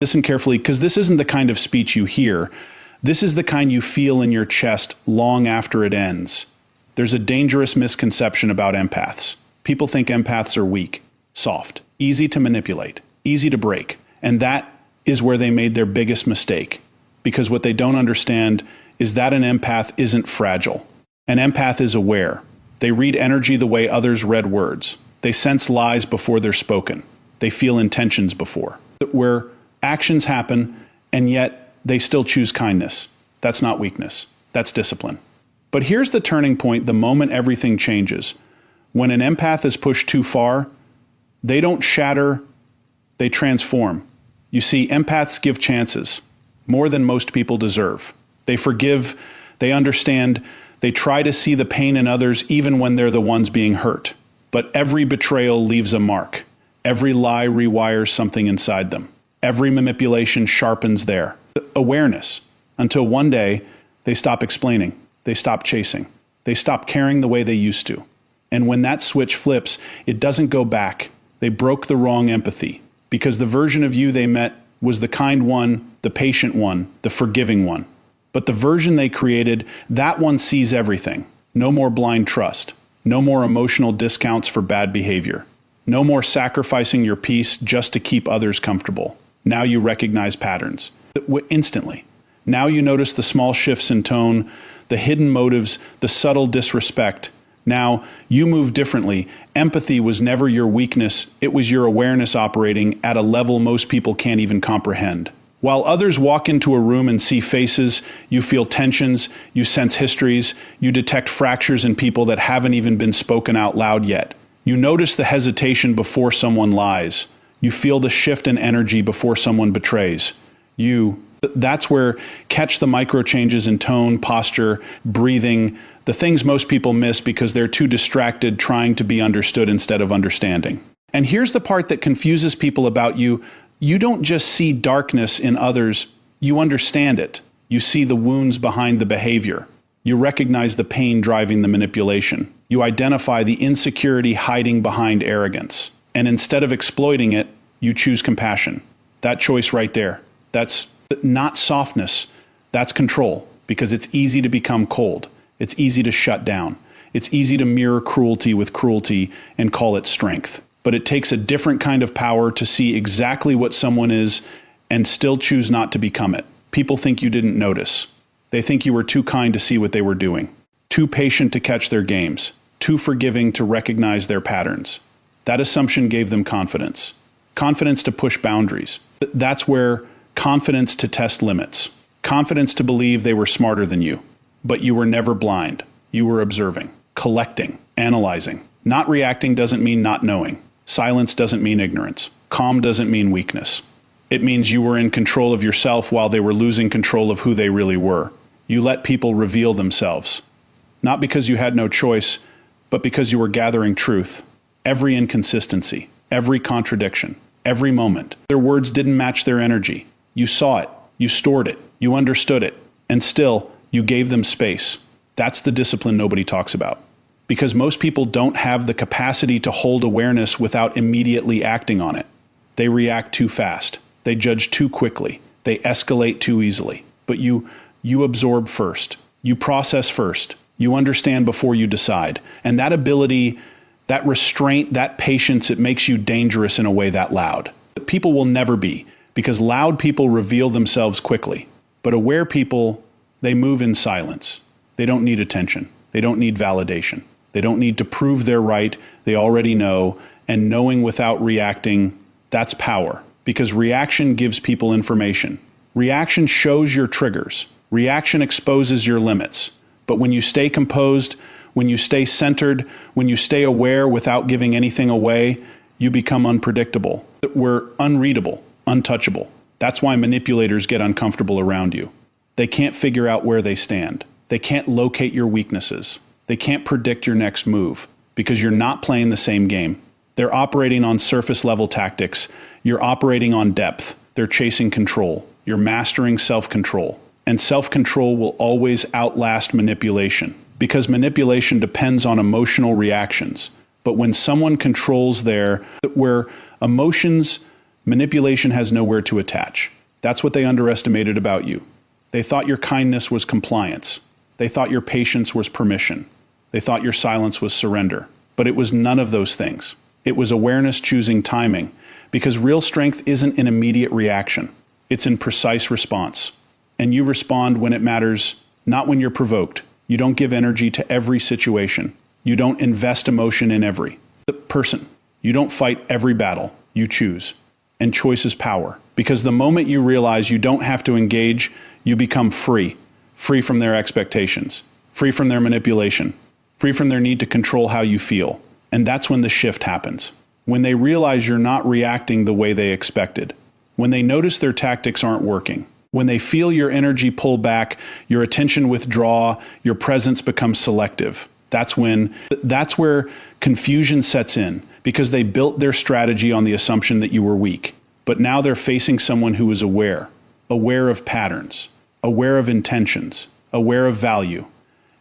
Listen carefully, because this isn't the kind of speech you hear. This is the kind you feel in your chest long after it ends. There's a dangerous misconception about empaths. People think empaths are weak, soft, easy to manipulate, easy to break. And that is where they made their biggest mistake. Because what they don't understand is that an empath isn't fragile. An empath is aware. They read energy the way others read words. They sense lies before they're spoken. They feel intentions before. Where actions happen, and yet they still choose kindness. That's not weakness. That's discipline. But here's the turning point the moment everything changes. When an empath is pushed too far, they don't shatter, they transform. You see, empaths give chances, more than most people deserve. They forgive, they understand, they try to see the pain in others even when they're the ones being hurt. But every betrayal leaves a mark. Every lie rewires something inside them. Every manipulation sharpens their awareness, until one day they stop explaining, they stop chasing, they stop caring the way they used to. And when that switch flips, it doesn't go back. They broke the wrong empathy, because the version of you they met was the kind one, the patient one, the forgiving one. But the version they created, that one sees everything. No more blind trust. No more emotional discounts for bad behavior. No more sacrificing your peace just to keep others comfortable. Now you recognize patterns instantly. Now you notice the small shifts in tone, the hidden motives, the subtle disrespect. Now you move differently. Empathy was never your weakness. It was your awareness operating at a level most people can't even comprehend. While others walk into a room and see faces, you feel tensions, you sense histories, you detect fractures in people that haven't even been spoken out loud yet. You notice the hesitation before someone lies. You feel the shift in energy before someone betrays. That's where catch the micro changes in tone, posture, breathing, the things most people miss because they're too distracted trying to be understood instead of understanding. And here's the part that confuses people about you. You don't just see darkness in others, you understand it. You see the wounds behind the behavior. You recognize the pain driving the manipulation. You identify the insecurity hiding behind arrogance. And instead of exploiting it, you choose compassion. That choice right there, that's not softness, that's control, because it's easy to become cold. It's easy to shut down. It's easy to mirror cruelty with cruelty and call it strength. But it takes a different kind of power to see exactly what someone is and still choose not to become it. People think you didn't notice. They think you were too kind to see what they were doing, too patient to catch their games, too forgiving to recognize their patterns. That assumption gave them confidence. Confidence to push boundaries. That's where confidence to test limits. Confidence to believe they were smarter than you. But you were never blind. You were observing, collecting, analyzing. Not reacting doesn't mean not knowing. Silence doesn't mean ignorance. Calm doesn't mean weakness. It means you were in control of yourself while they were losing control of who they really were. You let people reveal themselves. Not because you had no choice, but because you were gathering truth. Every inconsistency, every contradiction, every moment. Their words didn't match their energy. You saw it, you stored it, you understood it, and still, you gave them space. That's the discipline nobody talks about. Because most people don't have the capacity to hold awareness without immediately acting on it. They react too fast. They judge too quickly. They escalate too easily. But you absorb first. You process first. You understand before you decide. And that ability, that restraint, that patience, it makes you dangerous in a way that loud. People will never be, because loud people reveal themselves quickly. But aware people, they move in silence. They don't need attention. They don't need validation. They don't need to prove they're right. They already know. And knowing without reacting, that's power. Because reaction gives people information. Reaction shows your triggers. Reaction exposes your limits. But when you stay composed, when you stay centered, when you stay aware without giving anything away, you become unpredictable. We're unreadable, untouchable. That's why manipulators get uncomfortable around you. They can't figure out where they stand. They can't locate your weaknesses. They can't predict your next move because you're not playing the same game. They're operating on surface level tactics. You're operating on depth. They're chasing control. You're mastering self-control. And self-control will always outlast manipulation because manipulation depends on emotional reactions. But when someone controls where emotions Manipulation has nowhere to attach. That's what they underestimated about you. They thought your kindness was compliance. They thought your patience was permission. They thought your silence was surrender. But it was none of those things. It was awareness choosing timing, because real strength isn't an immediate reaction. It's in precise response. And you respond when it matters, not when you're provoked. You don't give energy to every situation. You don't invest emotion in every person. You don't fight every battle. You choose. And choice is power. Because the moment you realize you don't have to engage, you become free. Free from their expectations. Free from their manipulation. Free from their need to control how you feel. And that's when the shift happens. When they realize you're not reacting the way they expected. When they notice their tactics aren't working. When they feel your energy pull back, your attention withdraw, your presence becomes selective. That's where confusion sets in, because they built their strategy on the assumption that you were weak. But now they're facing someone who is aware of patterns, aware of intentions, aware of value.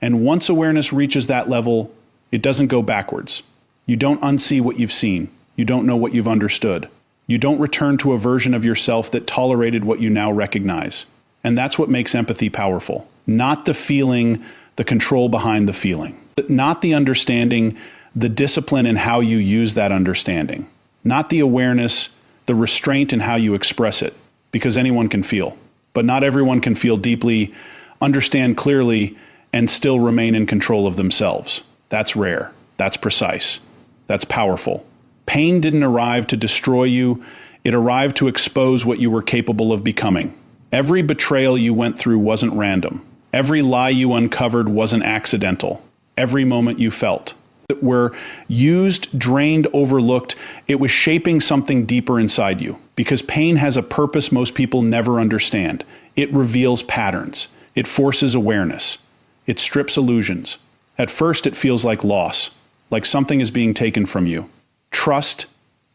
And once awareness reaches that level, it doesn't go backwards. You don't unsee what you've seen. You don't know what you've understood. You don't return to a version of yourself that tolerated what you now recognize. And that's what makes empathy powerful. Not the feeling, the control behind the feeling. Not the understanding, the discipline in how you use that understanding. Not the awareness, the restraint in how you express it. Because anyone can feel. But not everyone can feel deeply, understand clearly, and still remain in control of themselves. That's rare. That's precise. That's powerful. Pain didn't arrive to destroy you. It arrived to expose what you were capable of becoming. Every betrayal you went through wasn't random. Every lie you uncovered wasn't accidental. Every moment you felt that were used, drained, overlooked, it was shaping something deeper inside you. Because pain has a purpose most people never understand. It reveals patterns. It forces awareness. It strips illusions. At first, it feels like loss, like something is being taken from you. Trust,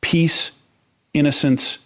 peace, innocence,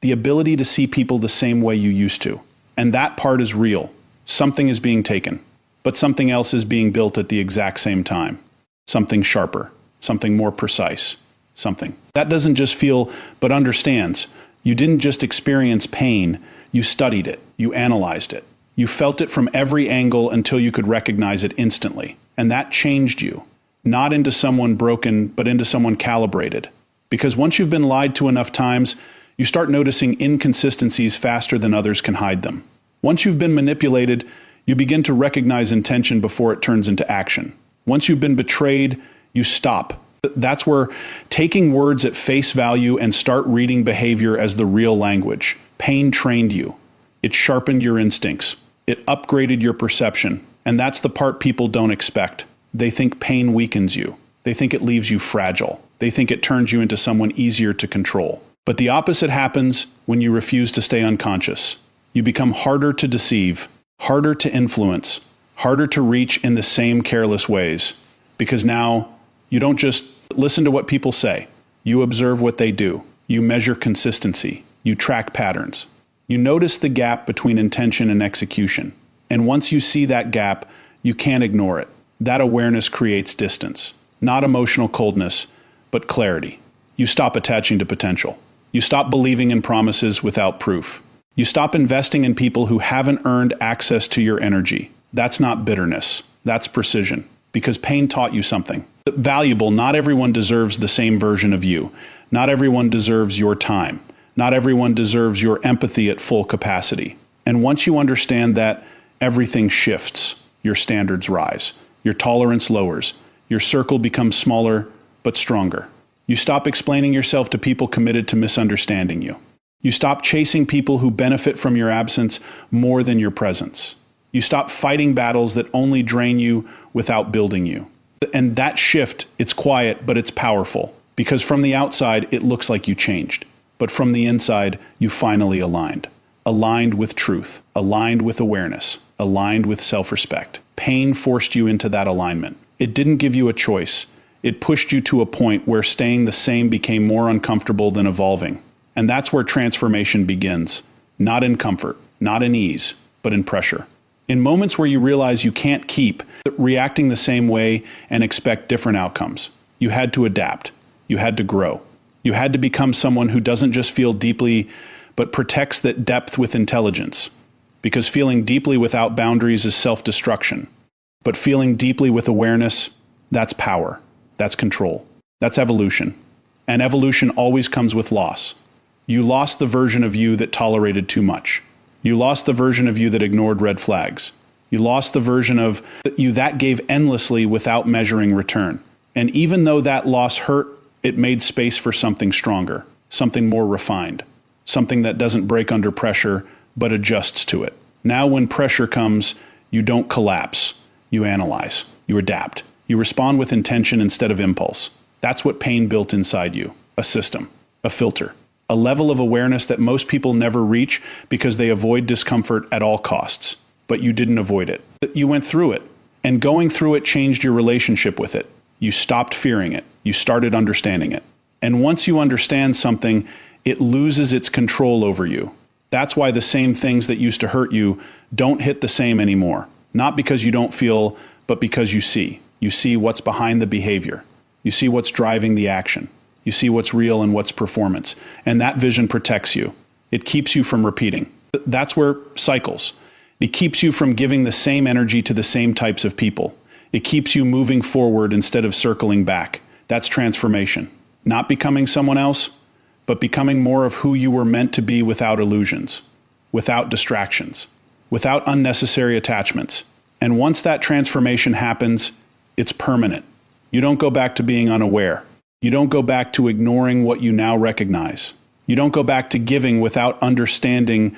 the ability to see people the same way you used to. And that part is real. Something is being taken, but something else is being built at the exact same time. Something sharper, something more precise, something. That doesn't just feel, but understands. You didn't just experience pain, you studied it, you analyzed it. You felt it from every angle until you could recognize it instantly. And that changed you. Not into someone broken, but into someone calibrated. Because once you've been lied to enough times, you start noticing inconsistencies faster than others can hide them. Once you've been manipulated, you begin to recognize intention before it turns into action. Once you've been betrayed, you stop. That's where taking words at face value and start reading behavior as the real language. Pain trained you. It sharpened your instincts. It upgraded your perception. And that's the part people don't expect. They think pain weakens you. They think it leaves you fragile. They think it turns you into someone easier to control. But the opposite happens when you refuse to stay unconscious. You become harder to deceive, harder to influence, harder to reach in the same careless ways. Because now you don't just listen to what people say. You observe what they do. You measure consistency. You track patterns. You notice the gap between intention and execution. And once you see that gap, you can't ignore it. That awareness creates distance. Not emotional coldness, but clarity. You stop attaching to potential. You stop believing in promises without proof. You stop investing in people who haven't earned access to your energy. That's not bitterness. That's precision. Because pain taught you something valuable. Not everyone deserves the same version of you. Not everyone deserves your time. Not everyone deserves your empathy at full capacity. And once you understand that, everything shifts. Your standards rise. Your tolerance lowers. Your circle becomes smaller, but stronger. You stop explaining yourself to people committed to misunderstanding you. You stop chasing people who benefit from your absence more than your presence. You stop fighting battles that only drain you without building you. And that shift, it's quiet, but it's powerful. Because from the outside, it looks like you changed. But from the inside, you finally aligned. Aligned with truth. Aligned with awareness. Aligned with self-respect. Pain forced you into that alignment. It didn't give you a choice. It pushed you to a point where staying the same became more uncomfortable than evolving. And that's where transformation begins. Not in comfort, not in ease, but in pressure. In moments where you realize you can't keep reacting the same way and expect different outcomes. You had to adapt. You had to grow. You had to become someone who doesn't just feel deeply, but protects that depth with intelligence. Because feeling deeply without boundaries is self-destruction. But feeling deeply with awareness, that's power. That's control. That's evolution. And evolution always comes with loss. You lost the version of you that tolerated too much. You lost the version of you that ignored red flags. You lost the version of you that gave endlessly without measuring return. And even though that loss hurt, it made space for something stronger, something more refined, something that doesn't break under pressure, but adjusts to it. Now when pressure comes, you don't collapse. You analyze. You adapt. You respond with intention instead of impulse. That's what pain built inside you. A system. A filter. A level of awareness that most people never reach because they avoid discomfort at all costs. But you didn't avoid it. You went through it. And going through it changed your relationship with it. You stopped fearing it. You started understanding it. And once you understand something, it loses its control over you. That's why the same things that used to hurt you don't hit the same anymore. Not because you don't feel, but because you see. You see what's behind the behavior. You see what's driving the action. You see what's real and what's performance. And that vision protects you. It keeps you from repeating. That's where cycles. It keeps you from giving the same energy to the same types of people. It keeps you moving forward instead of circling back. That's transformation. Not becoming someone else, but becoming more of who you were meant to be without illusions, without distractions, without unnecessary attachments. And once that transformation happens, it's permanent. You don't go back to being unaware. You don't go back to ignoring what you now recognize. You don't go back to giving without understanding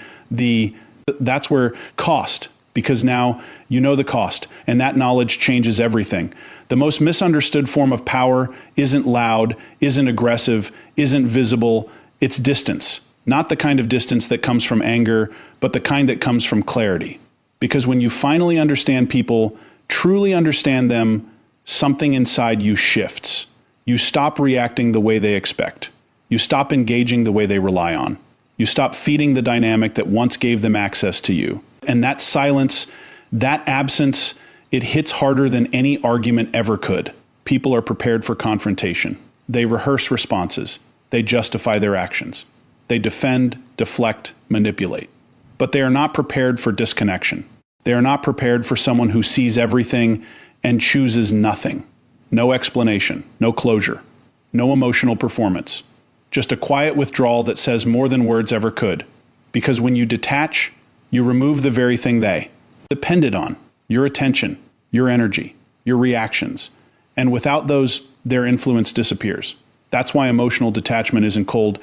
that's where cost, because now you know the cost, and that knowledge changes everything. The most misunderstood form of power isn't loud, isn't aggressive, isn't visible. It's distance. Not the kind of distance that comes from anger, but the kind that comes from clarity. Because when you finally understand people, truly understand them, something inside you shifts. You stop reacting the way they expect. You stop engaging the way they rely on. You stop feeding the dynamic that once gave them access to you. And that silence, that absence, it hits harder than any argument ever could. People are prepared for confrontation. They rehearse responses. They justify their actions. They defend, deflect, manipulate. But they are not prepared for disconnection. They are not prepared for someone who sees everything and chooses nothing. No explanation, no closure, no emotional performance. Just a quiet withdrawal that says more than words ever could. Because when you detach, you remove the very thing they depended on, your attention, your energy, your reactions. And without those, their influence disappears. That's why emotional detachment isn't cold,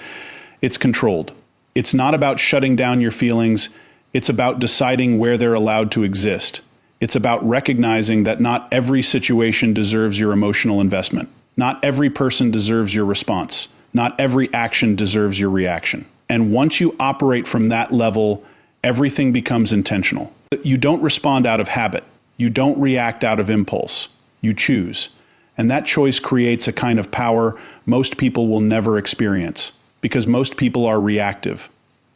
it's controlled. It's not about shutting down your feelings, it's about deciding where they're allowed to exist. It's about recognizing that not every situation deserves your emotional investment. Not every person deserves your response. Not every action deserves your reaction. And once you operate from that level, everything becomes intentional. You don't respond out of habit. You don't react out of impulse. You choose. And that choice creates a kind of power most people will never experience, because most people are reactive.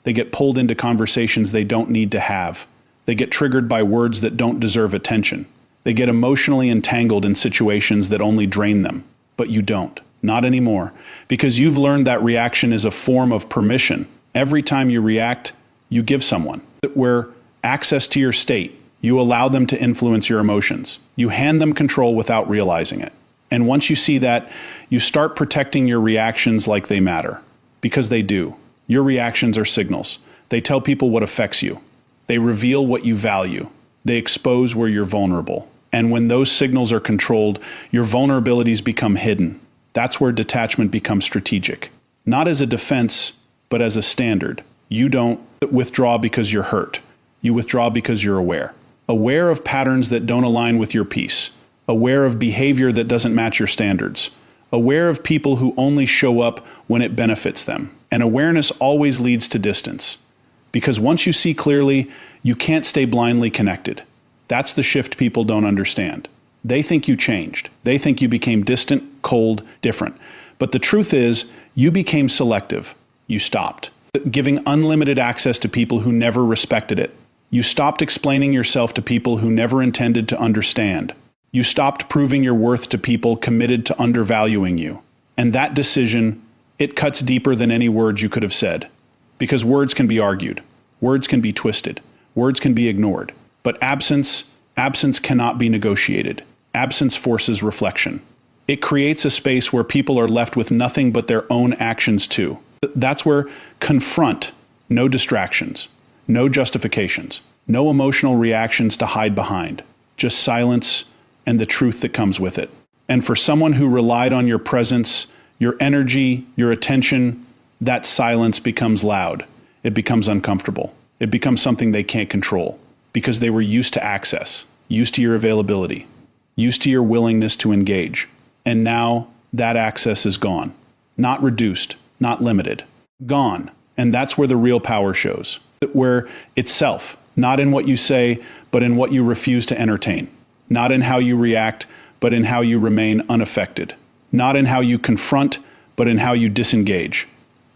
They get pulled into conversations they don't need to have. They get triggered by words that don't deserve attention. They get emotionally entangled in situations that only drain them. But you don't. Not anymore. Because you've learned that reaction is a form of permission. Every time you react, you give someone where access to your state. You allow them to influence your emotions. You hand them control without realizing it. And once you see that, you start protecting your reactions like they matter. Because they do. Your reactions are signals. They tell people what affects you. They reveal what you value. They expose where you're vulnerable. And when those signals are controlled, your vulnerabilities become hidden. That's where detachment becomes strategic. Not as a defense, but as a standard. You don't withdraw because you're hurt. You withdraw because you're aware. Aware of patterns that don't align with your peace. Aware of behavior that doesn't match your standards. Aware of people who only show up when it benefits them. And awareness always leads to distance. Because once you see clearly, you can't stay blindly connected. That's the shift people don't understand. They think you changed. They think you became distant, cold, different. But the truth is, you became selective. You stopped giving unlimited access to people who never respected it. You stopped explaining yourself to people who never intended to understand. You stopped proving your worth to people committed to undervaluing you. And that decision, It cuts deeper than any words you could have said. Because words can be argued. Words can be twisted. Words can be ignored. But absence cannot be negotiated. Absence forces reflection. It creates a space where people are left with nothing but their own actions too. That's where confront, no distractions, no justifications, no emotional reactions to hide behind, just silence and the truth that comes with it. And for someone who relied on your presence, your energy, your attention, that silence becomes loud. It becomes uncomfortable. It becomes something they can't control because they were used to access, used to your availability, used to your willingness to engage. And now that access is gone. Not reduced, not limited. Gone. And that's where the real power shows. Where it's self, not in what you say, but in what you refuse to entertain. Not in how you react, but in how you remain unaffected. Not in how you confront, but in how you disengage.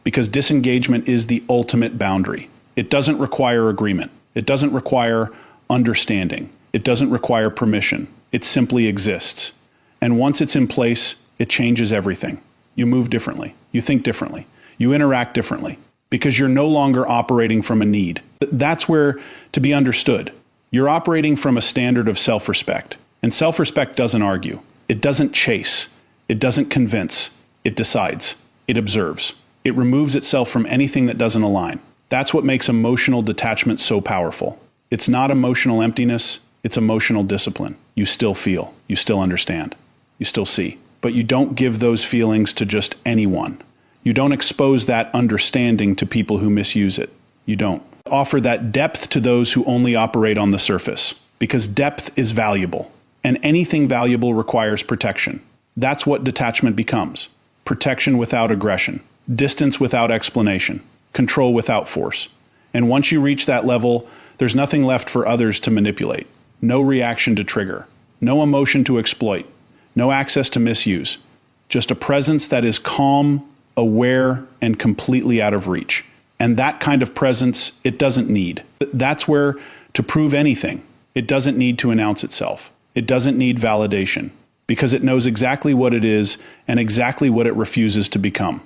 Because disengagement is the ultimate boundary. It doesn't require agreement. It doesn't require understanding. It doesn't require permission. It simply exists. And once it's in place, it changes everything. You move differently. You think differently. You interact differently. Because you're no longer operating from a need. That's where, to be understood, you're operating from a standard of self-respect. And self-respect doesn't argue. It doesn't chase. It doesn't convince. It decides. It observes. It removes itself from anything that doesn't align. That's what makes emotional detachment so powerful. It's not emotional emptiness. It's emotional discipline. You still feel. You still understand. You still see. But you don't give those feelings to just anyone. You don't expose that understanding to people who misuse it. You don't. Offer that depth to those who only operate on the surface. Because depth is valuable. And anything valuable requires protection. That's what detachment becomes. Protection without aggression. Distance without explanation. Control without force. And once you reach that level, there's nothing left for others to manipulate. No reaction to trigger. No emotion to exploit. No access to misuse. Just a presence that is calm, aware, and completely out of reach. And that kind of presence, it doesn't need. That's where, to prove anything, it doesn't need to announce itself. It doesn't need validation. Because it knows exactly what it is and exactly what it refuses to become.